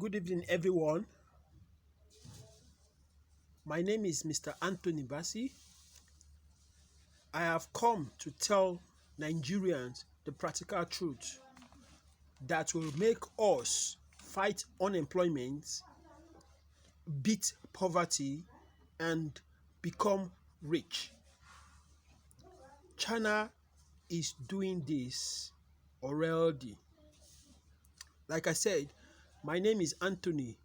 Good evening, everyone. My name is Mr. Anthony Bassi. I have come to tell Nigerians the practical truth that will make us fight unemployment, beat poverty, and become rich. China is doing this already. Like I said, my name is Anthony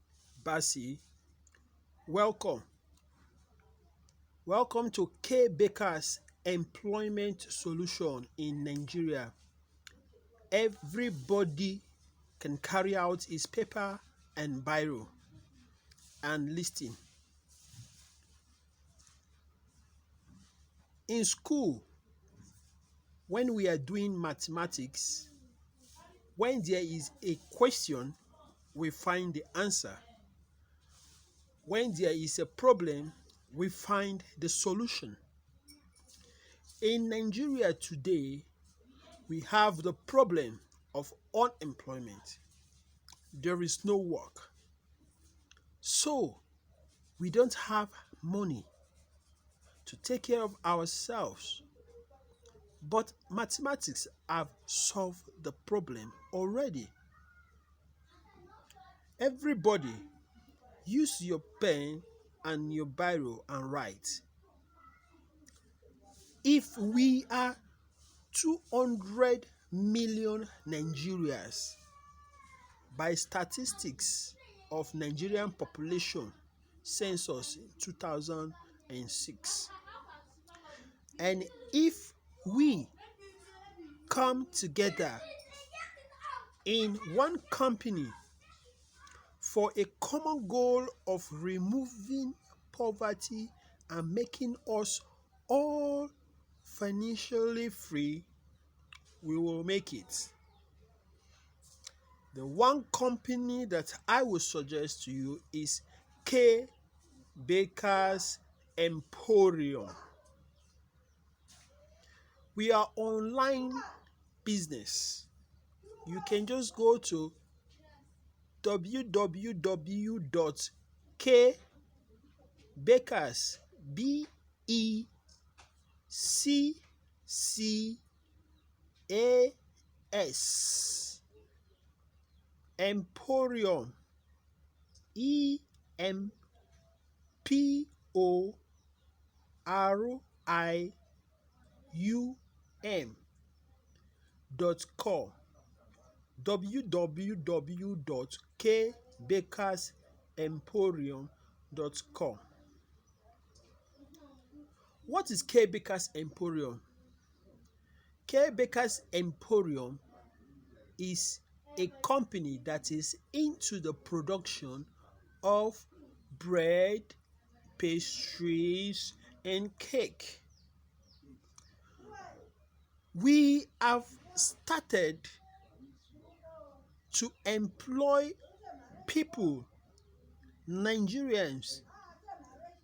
Bassi. Welcome. Welcome to K Baker's Employment Solution in Nigeria. Everybody can carry out his paper and biro and listing. In school, when we are doing mathematics, when there is a question, we find the answer. When there is a problem, we find the solution. In Nigeria today, we have the problem of unemployment. There is no work. So, we don't have money to take care of ourselves. But mathematics have solved the problem already. Everybody, use your pen and your biro and write. If we are 200 million Nigerians, by statistics of Nigerian population census in 2006, and if we come together in one company for a common goal of removing poverty and making us all financially free, we will make it. The one company that I would suggest to you is K Baker's Emporium. We are online business. You can just go to www.kbackers, BECCAS, Emporium, EMPORIUM.com. www.kbakersemporium.com. What is K Baker's Emporium? K Baker's Emporium is a company that is into the production of bread, pastries, and cake. We have started to employ people, Nigerians,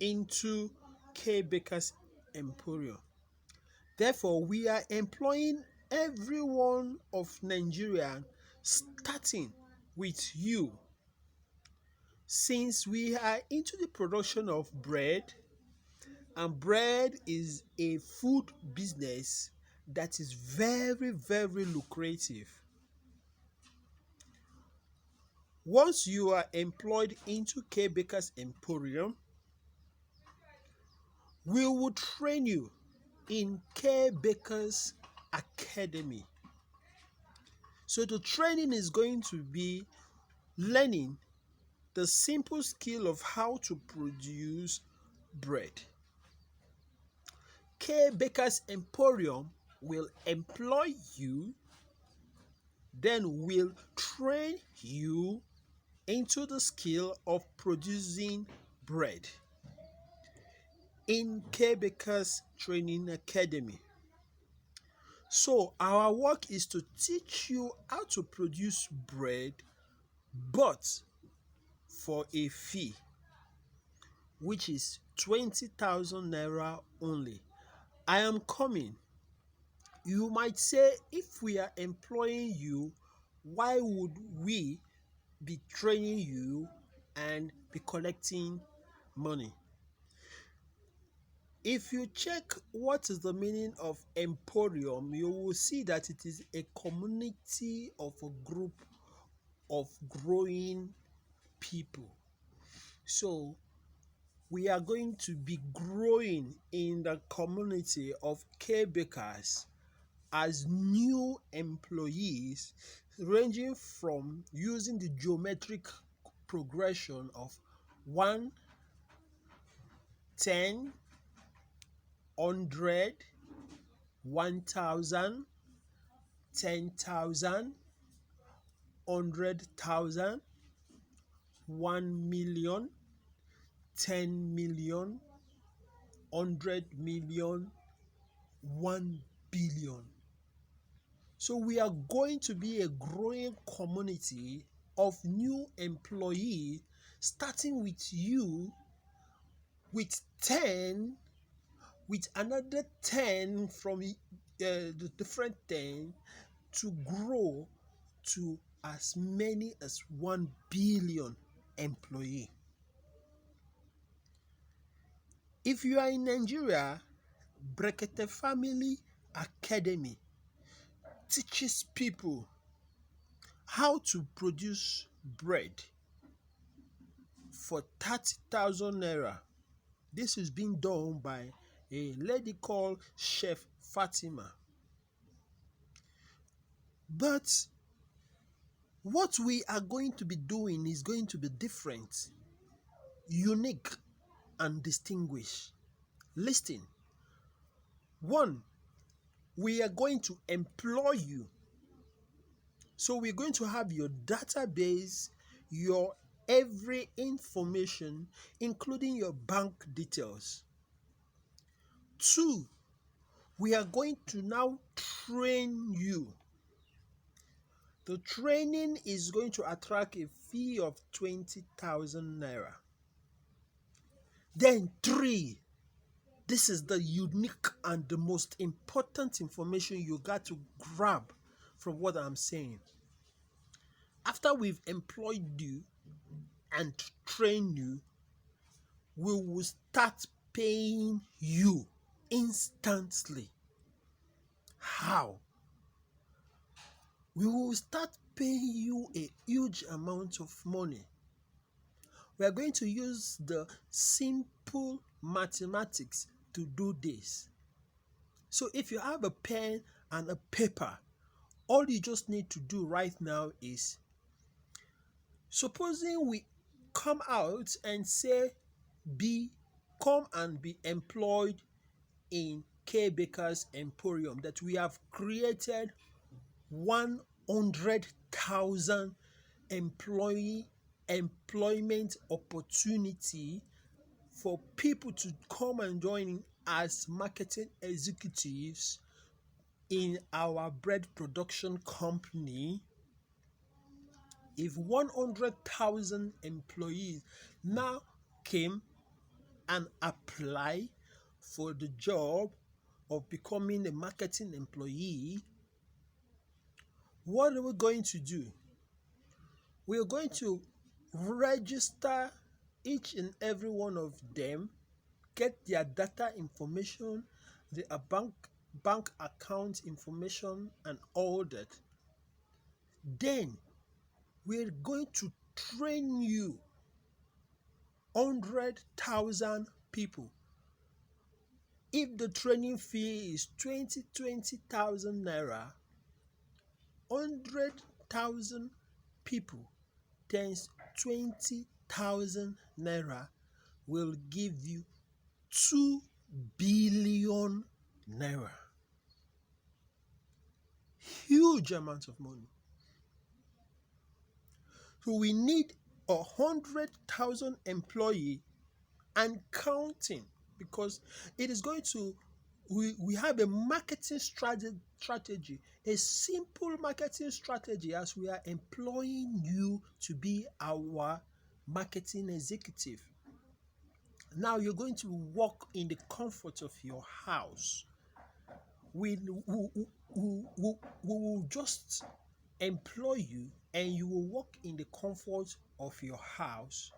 into K Baker's Emporium. Therefore, we are employing everyone of Nigeria, starting with you. Since we are into the production of bread, and bread is a food business that is very, very lucrative. Once you are employed into K Baker's Emporium, we will train you in K Baker's Academy. So the training is going to be learning the simple skill of how to produce bread. K Baker's Emporium will employ you, then will train you into the skill of producing bread in K Baker's Training Academy. So our work is to teach you how to produce bread, but for a fee, which is 20,000 naira only. I am coming. You might say, if we are employing you, why would we be training you and be collecting money. If you check what is the meaning of emporium, you will see that it is a community of a group of growing people. So we are going to be growing in the community of K Bakers as new employees, ranging from using the geometric progression of 1, 10, 100, 1,000, 10,000, 100,000, 1,000,000, 10,000,000, 100,000,000, 1,000,000,000. So we are going to be a growing community of new employees, starting with you, with 10, with another 10 from the different 10, to grow to as many as 1 billion employee. If you are in Nigeria, Brekete Family Academy teaches people how to produce bread for 30,000 naira. This is being done by a lady called Chef Fatima. But what we are going to be doing is going to be different, unique, and distinguished. Listen. 1, we are going to employ you. So we're going to have your database, your every information, including your bank details. 2, we are going to now train you. The training is going to attract a fee of 20,000 naira. Then 3, this is the unique and the most important information you got to grab from what I'm saying. After we've employed you and trained you, we will start paying you instantly. How? We will start paying you a huge amount of money. We are going to use the simple mathematics to do this. So if you have a pen and a paper, all you just need to do right now is, supposing we come out and say, come and be employed in K Bakers Emporium, that we have created 100,000 employment opportunity for people to come and join as marketing executives in our bread production company. If 100,000 employees now came and apply for the job of becoming a marketing employee, what are we going to do? We are going to register each and every one of them, get their data information, their bank account information, and all that. Then we're going to train you 100,000 people. If the training fee is 20,000 naira, 100,000 people times 20,000 naira will give you 2 billion naira. Huge amount of money. So we need 100,000 employee and counting, because it is going to, we have a marketing strategy, a simple marketing strategy, as we are employing you to be our marketing executive. Now you're going to work in the comfort of your house. We will just employ you and you will work in the comfort of your house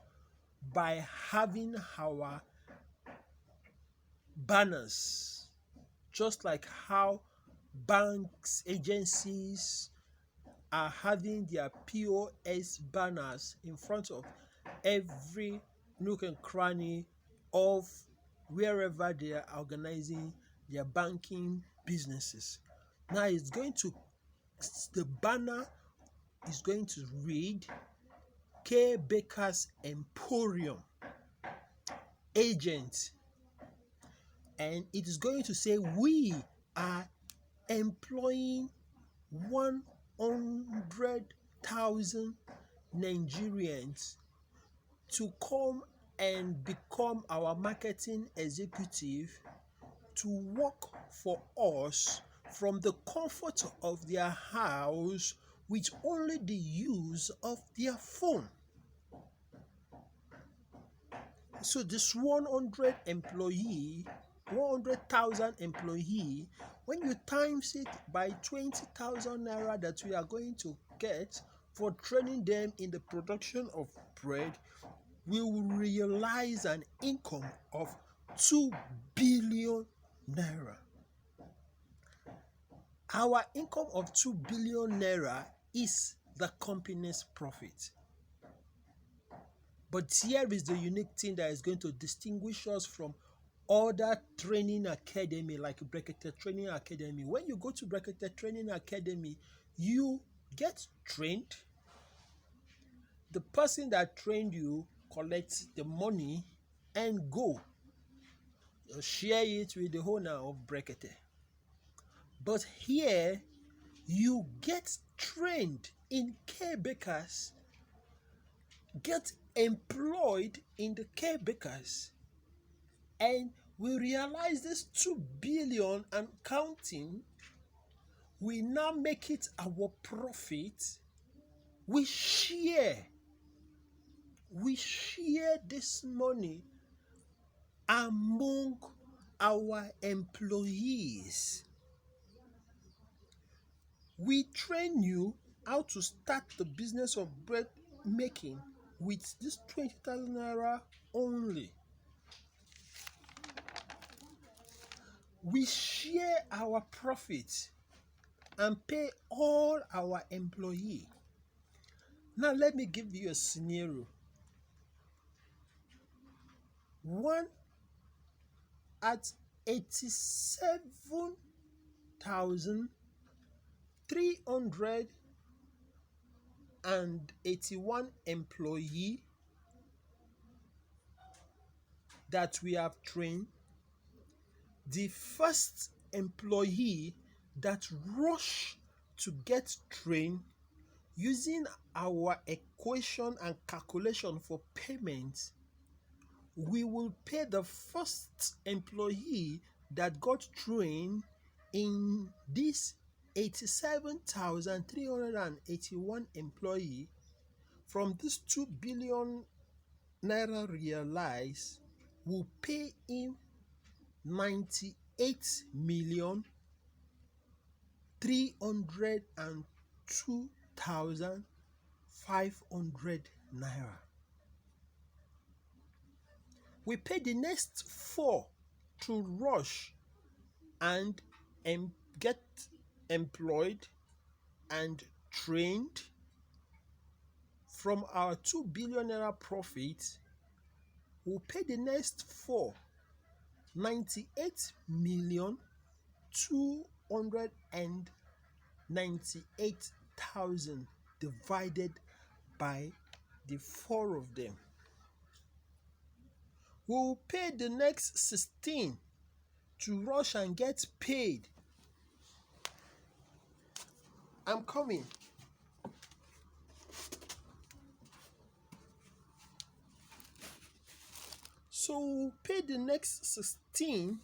by having our banners, just like how banks, agencies are having their POS banners in front of every nook and cranny of wherever they are organizing their banking businesses. Now the banner is going to read K Bakers Emporium Agent, and it is going to say we are employing 100,000 Nigerians to come and become our marketing executive, to work for us from the comfort of their house with only the use of their phone. So this 100,000 employee, when you times it by 20,000 naira that we are going to get for training them in the production of bread, we will realize an income of 2 billion naira. Our income of 2 billion naira is the company's profit. But here is the unique thing that is going to distinguish us from other training academy like Brekete Training Academy. When you go to Brekete Training Academy, you get trained. The person that trained you collects the money and go. You share it with the owner of Brekete. But here, you get trained in K Bakers, get employed in the K Bakers, and we realize this 2 billion and counting, we now make it our profit. We share this money among our employees. We train you how to start the business of bread making with this 20,000 naira only. We share our profit and pay all our employees. Now let me give you a scenario. One at 87,381 employee that we have trained. The first employee that rush to get trained, using our equation and calculation for payment, we will pay the first employee that got trained in this 87,381 employee. From this 2 billion naira realized, we'll pay him 98,302,500 naira. We pay the next 4 to rush and get employed and trained. From our 2 billion naira profit, we'll pay the next 4 98,298,000 divided by the 4 of them. We'll pay the next 16 to rush and get paid. I'm coming. So we'll pay the next 16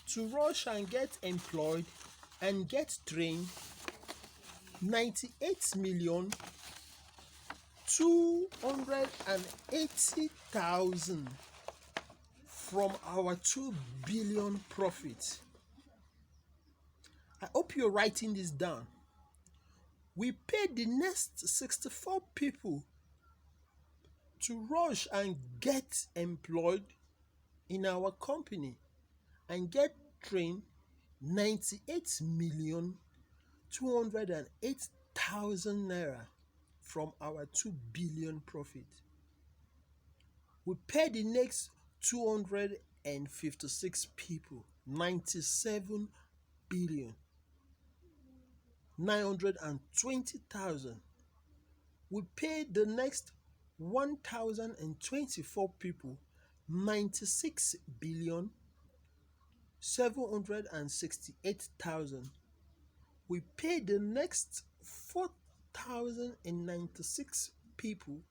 to rush and get employed and get trained. 98,280,000 from our 2 billion profit. I hope you're writing this down. We paid the next 64 people to rush and get employed in our company and get trained 98,208,000 naira from our 2 billion profit. We paid the next 256 people 97 billion 920,000. We paid the next 1,024 people 96 billion 768,000. We paid the next 4,096 people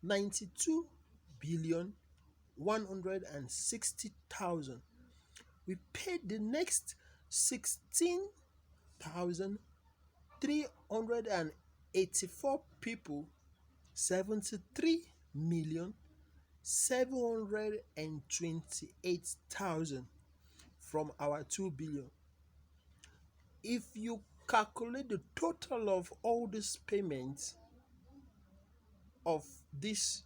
92 billion 160,000. We paid the next 16,384 people 73,728,000 from our 2 billion. If you calculate the total of all these payments of this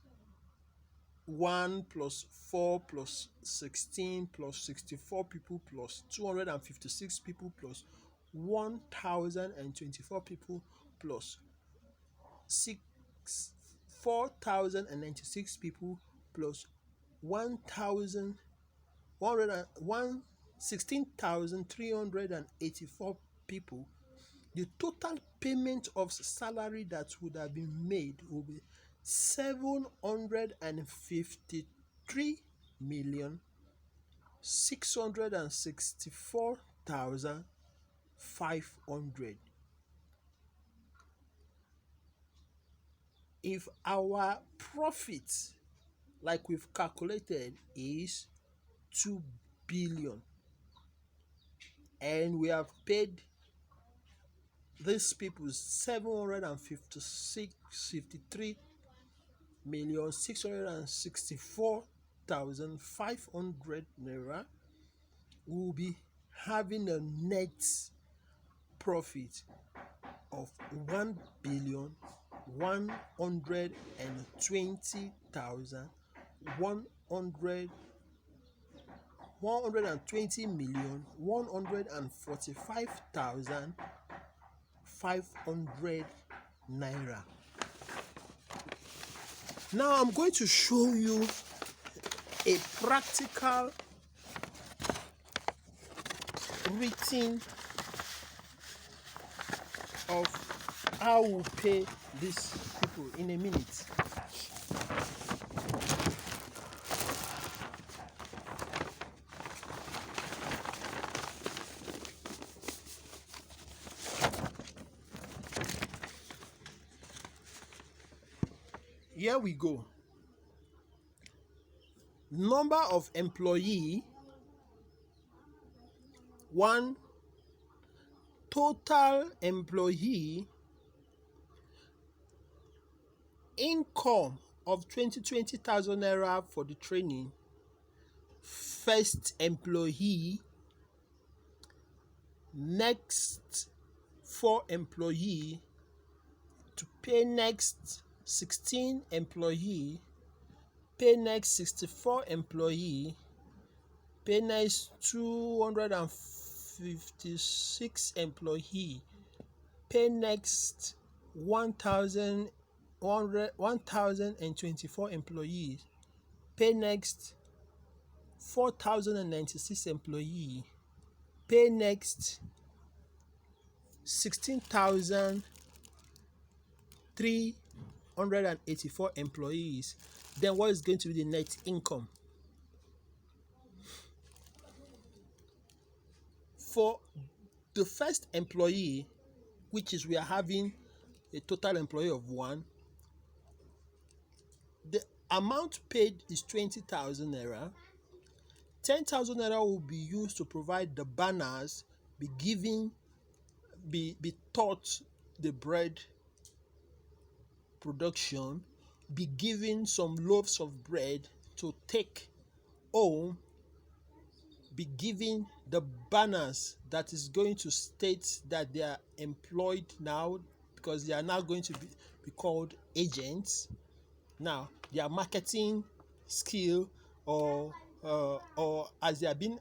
1 plus 4 plus 16 plus 64 people plus 256 people plus 1,024 people plus 4,096 people plus 16,384 people, the total payment of salary that would have been made will be 753,664,500. If our profit, like we've calculated, is 2 billion and we have paid these people 753,664,500 naira, we will be having a net profit of 120,120,145,500 naira. Now I'm going to show you a practical written of how we pay these people in a minute. Here we go. Number of employee 1. Total employee income of 20,000 naira for the training. First employee, next 4 employee, to pay next 16 employee, pay next 64 employee, pay next 256 employee, pay next 1,024 employees, pay next 4,096 employees, pay next 16,384 employees. Then what is going to be the net income? For the first employee, which is we are having a total employee of 1, the amount paid is 20,000 naira. 10,000 naira will be used to provide the banners, be taught the bread production, be given some loaves of bread to take home, be given the banners that is going to state that they are employed now because they are now going to be called agents. Now, their marketing skill, or as they are being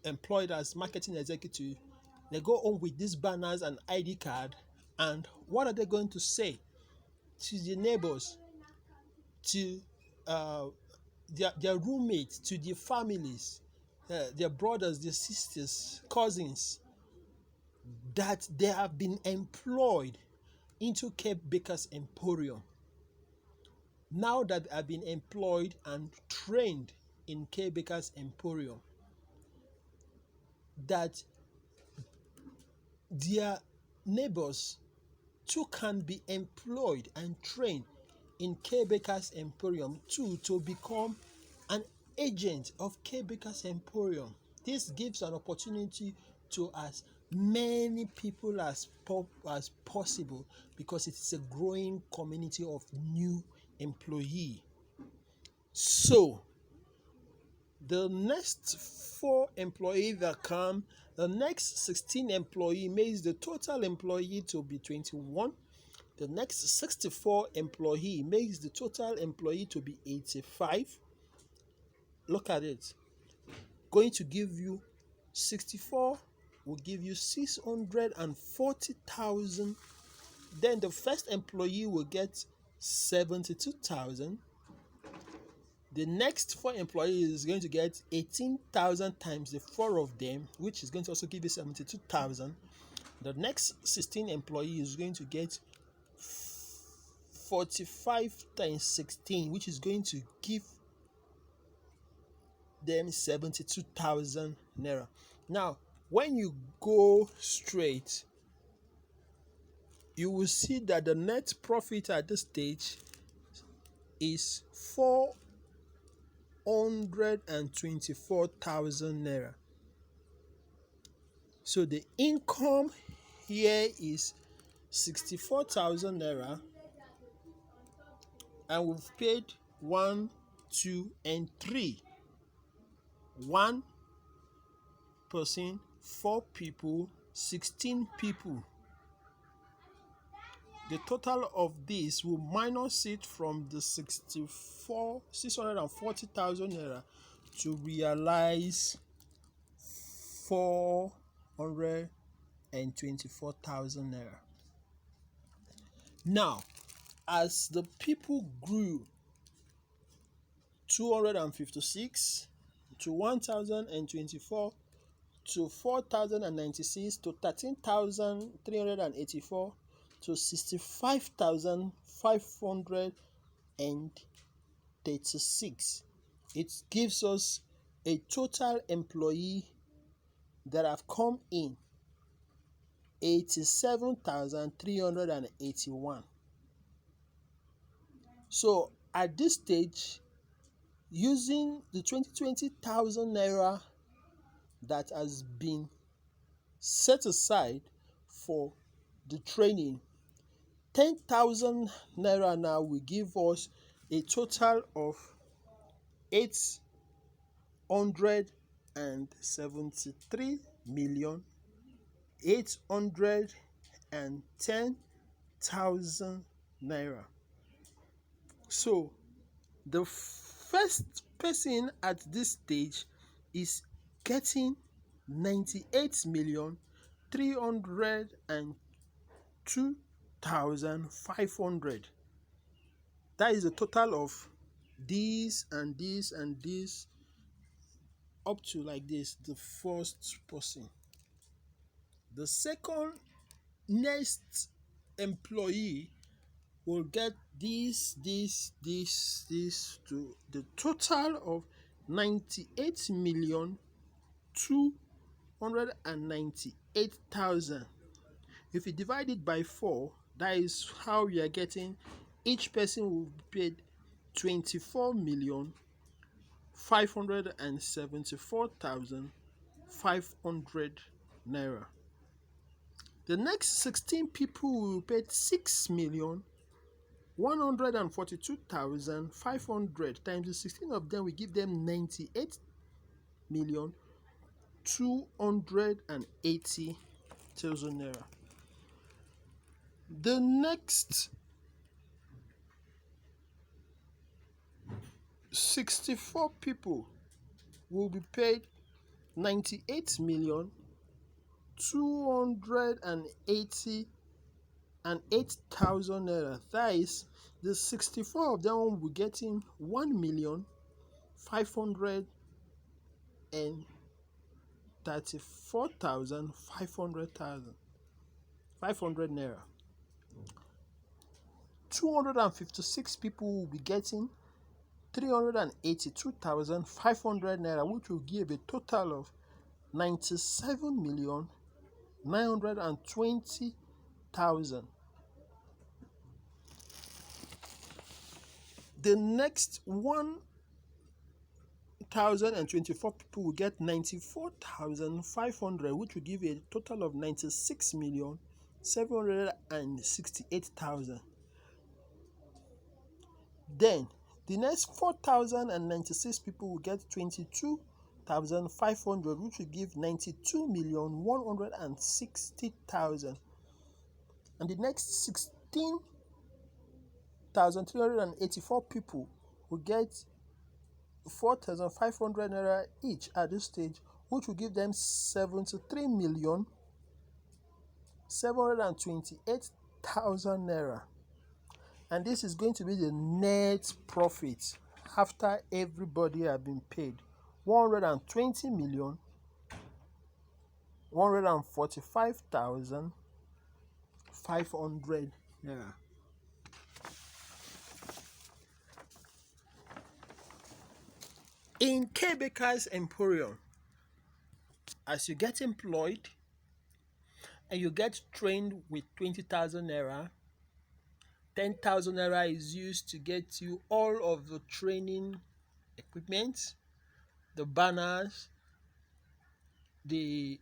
employed as marketing executive, they go home with these banners and ID card, and what are they going to say to the neighbors, to uh, their roommates, to their families, their brothers, their sisters, cousins, that they have been employed into Cape Baker's Emporium? Now that they have been employed and trained in Cape Baker's Emporium, that their neighbors too can be employed and trained in Cape Baker's Emporium too, to become an agent of Cape Baker's Emporium. This gives an opportunity to as many people as possible, because it's a growing community of new employee. So the next 4 employees that come, the next 16 employee makes the total employee to be 21. The next 64 employee makes the total employee to be 85. Look at it. Going to give you 64 will give you 640,000. Then the first employee will get 72,000. The next 4 employees is going to get 18,000 times the 4 of them, which is going to also give you 72,000. The next 16 employees is going to get 45 times 16, which is going to give them 72,000 naira. Now, when you go straight, you will see that the net profit at this stage is 424,000 naira. So the income here is 64,000 naira, and we've paid 1, 2, and 3. 1 person, 4 people, 16 people. The total of this will minus it from the 640,000 naira to realize 424,000 naira. Now, as the people grew, 256 to 1,024 to 4,096 to 13,384 to 65,536. It gives us a total employee that have come in 87,381. So at this stage, using the 20,000 naira that has been set aside for the training, 10,000 naira now will give us a total of 873,810,000 naira. So the first person at this stage is getting 98,302,500. That is a total of this and this and this up to like this, the first person. The second next employee will get this to the total of 98,298,000. If you divide it by 4, that is how we are getting. Each person will be paid 24,574,500 naira. The next 16 people will be paid 6,142,500 times the 16 of them. We give them 98,280,000 naira. The next 64 people will be paid 98,288,000 naira. That is, the 64 of them will be getting 1,534,500 naira. 256 people will be getting 382,500 naira, which will give a total of 97,920,000. The next 1,024 people will get 94,500, which will give a total of 96,768,000. Then the next 4,096 people will get 22,500, which will give 92,160,000. And the next 16,384 people will get 4,500 naira each at this stage, which will give them 73,728,000 naira. And this is going to be the net profit after everybody have been paid 120,145,500 naira. In K Bakers Emporium, as you get employed and you get trained with 20,000 naira, 10,000 naira is used to get you all of the training equipment, the banners, the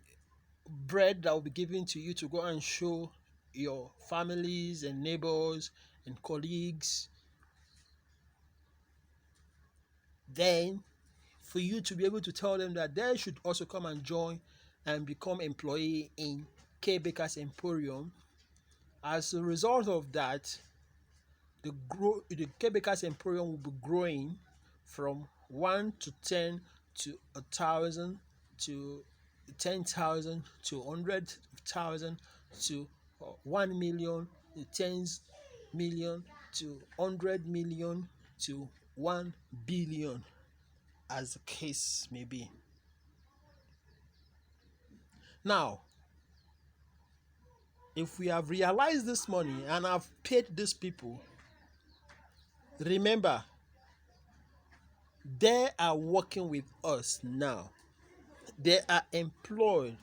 bread that will be given to you to go and show your families and neighbors and colleagues. Then, for you to be able to tell them that they should also come and join and become employee in K Bakers Emporium. As a result of that, the K Bakers Emporium will be growing from 1 to 10 to 1,000 to 10,000 to 100,000 to 1 million to 10 million to 100 million to 1 billion, as the case may be. Now, if we have realized this money and have paid these people, remember, they are working with us now. They are employed.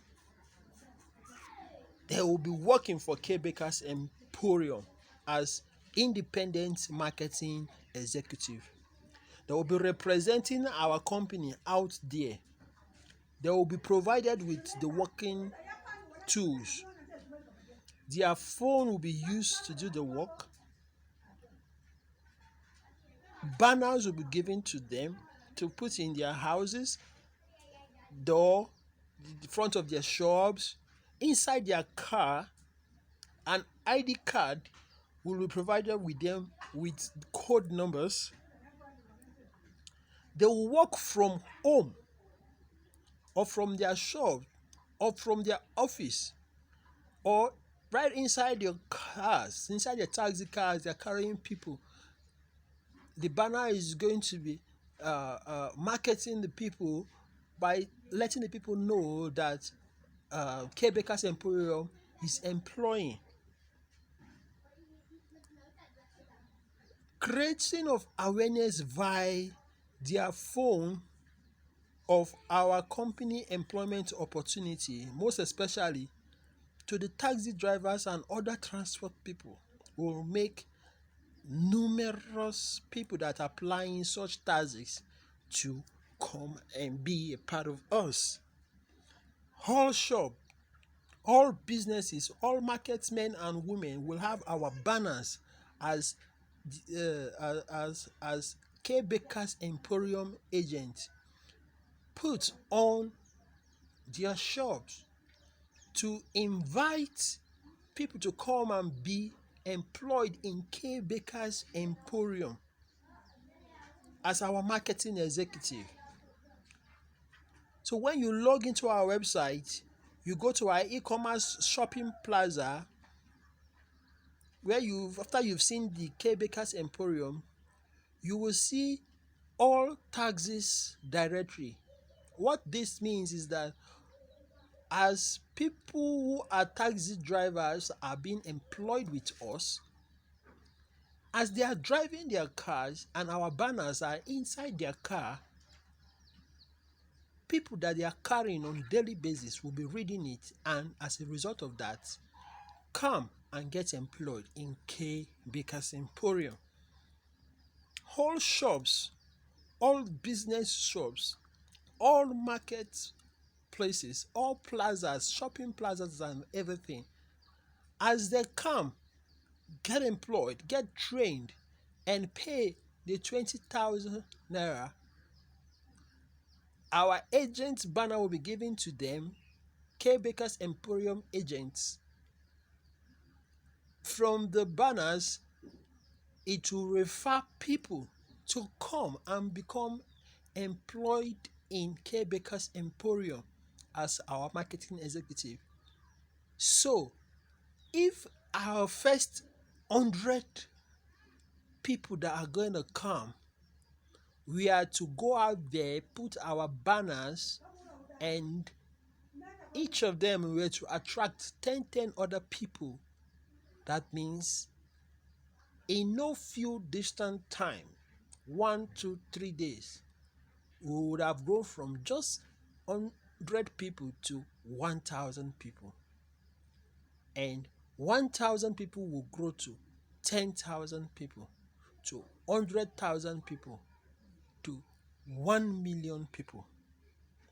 They will be working for K Bakers Emporium as independent marketing executive. They will be representing our company out there. They will be provided with the working tools. Their phone will be used to do the work. Banners will be given to them to put in their houses, door, the front of their shops, inside their car. An ID card will be provided with them with code numbers. They will work from home or from their shop or from their office or right inside your cars, inside your taxi cars. They're carrying people. The banner is going to be marketing the people by letting the people know that K Bakers Emporium is employing. Creating of awareness via their phone of our company employment opportunity, most especially to the taxi drivers and other transport people, will make numerous people that are applying such taxis to come and be a part of us. All shop, all businesses, all marketmen and women will have our banners as K Bakers Emporium agent put on their shops to invite people to come and be employed in K Baker's Emporium as our marketing executive. So when you log into our website, you go to our e-commerce shopping plaza where after you've seen the K Baker's Emporium, you will see all taxes directory. What this means is that as people who are taxi drivers are being employed with us, as they are driving their cars and our banners are inside their car, people that they are carrying on a daily basis will be reading it, and as a result of that, come and get employed in K Baker's Emporium. All shops, all business shops, all market places, all plazas, shopping plazas and everything, as they come, get employed, get trained, and pay the 20,000 naira, our agent's banner will be given to them, K Baker's Emporium agents. From the banners, it will refer people to come and become employed in K Baker's Emporium as our marketing executive. So, if our first 100 people that are going to come, we are to go out there, put our banners, and each of them were to attract 10 other people. That means in no few distant time, 1, 2, 3 days, we would have grown from just 100 people to 1,000 people. And 1,000 people will grow to 10,000 people, to 100,000 people, to 1 million people.